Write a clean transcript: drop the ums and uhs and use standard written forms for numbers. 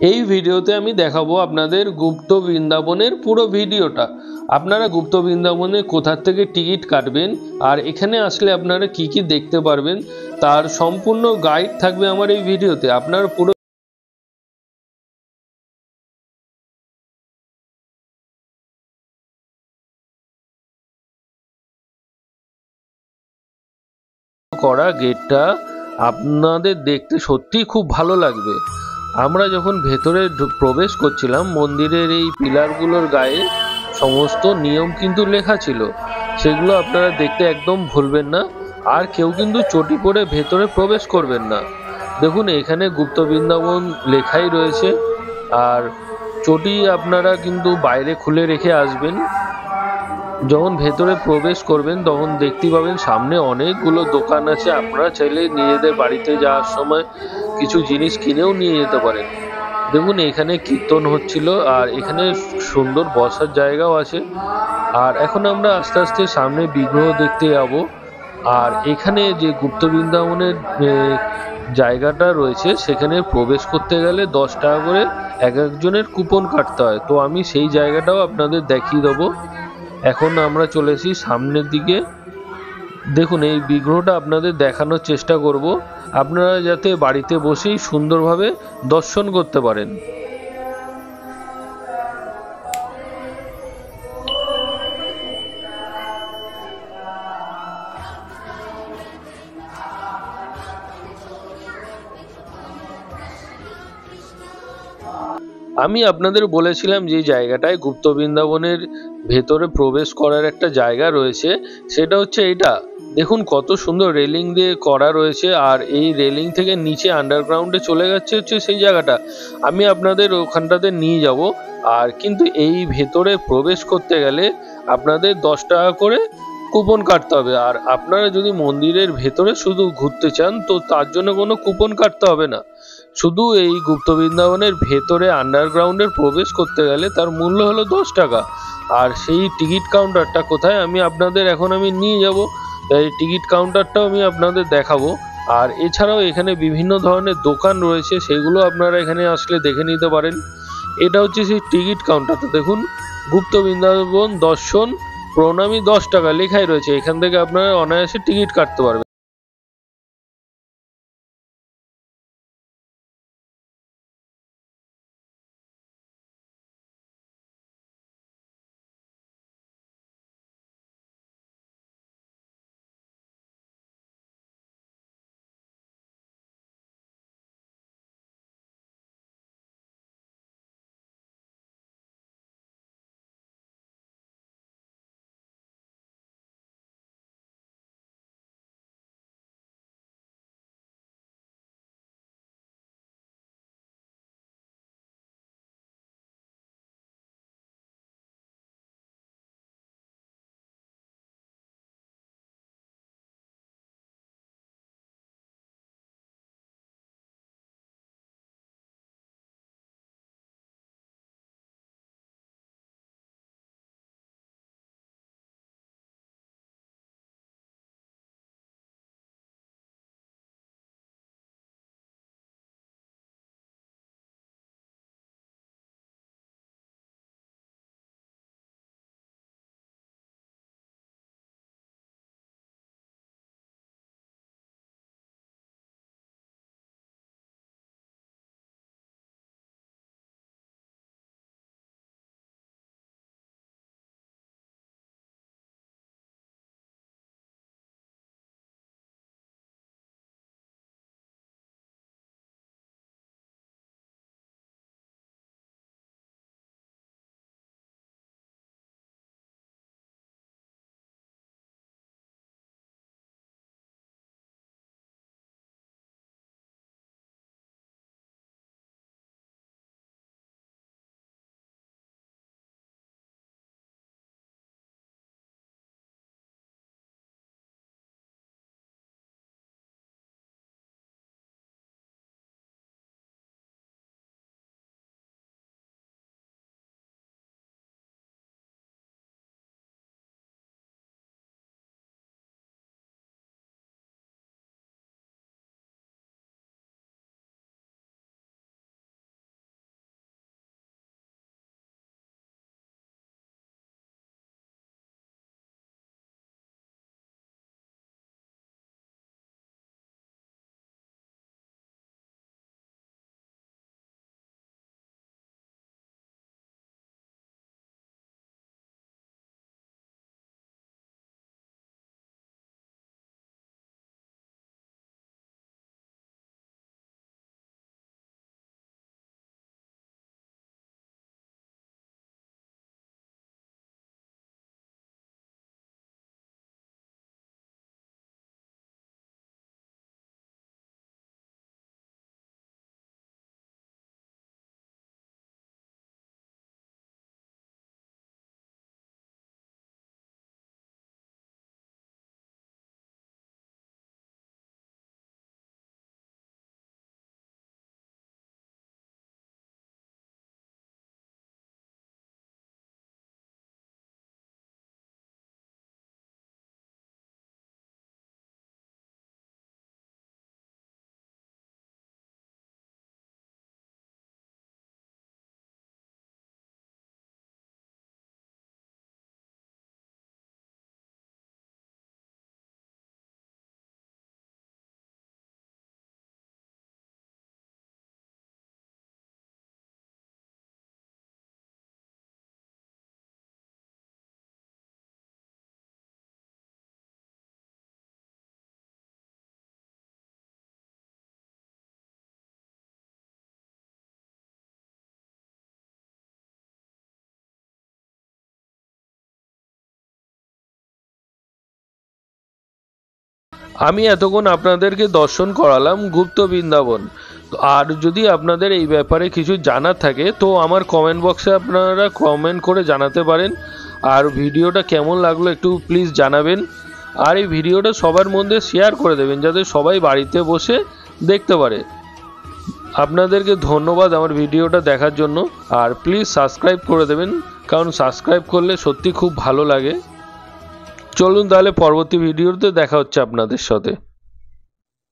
এই ভিডিওতে আমি দেখাবো আপনাদের গুপ্ত বৃন্দাবনের পুরো ভিডিওটা। আপনারা গুপ্ত বৃন্দাবনে কোথা থেকে টিকিট কাটবেন আর এখানে আসলে আপনারা কি কি দেখতে পারবেন তার সম্পূর্ণ গাইড থাকবে আমার এই ভিডিওতে। আপনারা পুরো করা গেটটা আপনাদের দেখতে সত্যিই খুব ভালো লাগবে। আমরা যখন ভেতরে প্রবেশ করছিলাম মন্দিরের এই পিলারগুলোর গায়ে সমস্ত নিয়ম কিন্তু লেখা ছিল, সেগুলো আপনারা দেখতে একদম ভুলবেন না। আর কেউ কিন্তু চটি পরে ভেতরে প্রবেশ করবেন না। দেখুন এখানে গুপ্ত বৃন্দাবন লেখাই রয়েছে। আর চটি আপনারা কিন্তু বাইরে খুলে রেখে আসবেন। যখন ভেতরে প্রবেশ করবেন তখন দেখতে পাবেন সামনে অনেকগুলো দোকান আছে। আপনারা চাইলে নিজেদের বাড়িতে যাওয়ার সময় কিছু জিনিস কিনেও নিয়ে যেতে পারেন। দেখুন এখানে কীর্তন হচ্ছিল আর এখানে সুন্দর বসার জায়গাও আছে। আর এখন আমরা আস্তে আস্তে সামনে বিগ্রহ দেখতে যাব। আর এখানে যে গুপ্ত বৃন্দাবনের জায়গাটা রয়েছে সেখানে প্রবেশ করতে গেলে 10 টাকা করে এক একজনের কুপন কাটতে হয়। তো আমি সেই জায়গাটাও আপনাদের দেখিয়ে দেবো। এখন আমরা চলেছি সামনের দিকে। দেখুন এই বিগ্রহটা আপনাদের দেখানোর চেষ্টা করব, আপনারা যাতে বাড়িতে বসেই সুন্দরভাবে দর্শন করতে পারেন। আমি আপনাদের বলেছিলাম যে জায়গাটায় গুপ্ত বৃন্দাবনের ভেতরে প্রবেশ করার একটা জায়গা রয়েছে, সেটা হচ্ছে এটা। দেখুন কত সুন্দর রেলিং দিয়ে করা রয়েছে আর এই রেলিং থেকে নিচে আন্ডারগ্রাউন্ডে চলে যাচ্ছে হচ্ছে সেই জায়গাটা। আমি আপনাদের ওখানটাতে নিয়ে যাব। আর কিন্তু এই ভেতরে প্রবেশ করতে গেলে আপনাদের 10 টাকা করে কুপন কাটতে হবে। আর আপনারা যদি মন্দিরের ভেতরে শুধু ঘুরতে চান তো তার জন্য কোনো কুপন কাটতে হবে না। শুধু এই গুপ্ত বৃন্দাবনের ভেতরে আন্ডারগ্রাউন্ডের প্রবেশ করতে গেলে তার মূল্য হলো 10 টাকা। আর সেই টিকিট কাউন্টারটা কোথায় আমি আপনাদের এখন নিয়ে যাব। এই টিকিট কাউন্টারটাও আমি আপনাদের দেখাবো। আর এছাড়াও এখানে বিভিন্ন ধরনের দোকান রয়েছে, সেগুলো আপনারা এখানে আসলে দেখে নিতে পারেন। এটা হচ্ছে সেই টিকিট কাউন্টারটা। দেখুন গুপ্ত বৃন্দাবন দর্শন প্রণামী 10 টাকা লেখাই রয়েছে। এখান থেকে আপনারা অনায়াসে টিকিট কাটতে পারবেন। আমি এতক্ষণ আপনাদেরকে দর্শন করালাম গুপ্ত বৃন্দাবন। আর যদি আপনাদের এই ব্যাপারে কিছু জানার থাকে তো আমার কমেন্ট বক্সে আপনারা কমেন্ট করে জানাতে পারেন। আর ভিডিওটা কেমন লাগলো একটু প্লিজ জানাবেন। আর এই ভিডিওটা সবার মধ্যে শেয়ার করে দেবেন যাতে সবাই বাড়িতে বসে দেখতে পারে। আপনাদেরকে ধন্যবাদ আমার ভিডিওটা দেখার জন্য। আর প্লিজ সাবস্ক্রাইব করে দেবেন, কারণ সাবস্ক্রাইব করলে সত্যি খুব ভালো লাগে। চলুন তাহলে পরবর্তী ভিডিওতে দেখা হচ্ছে আপনাদের সাথে।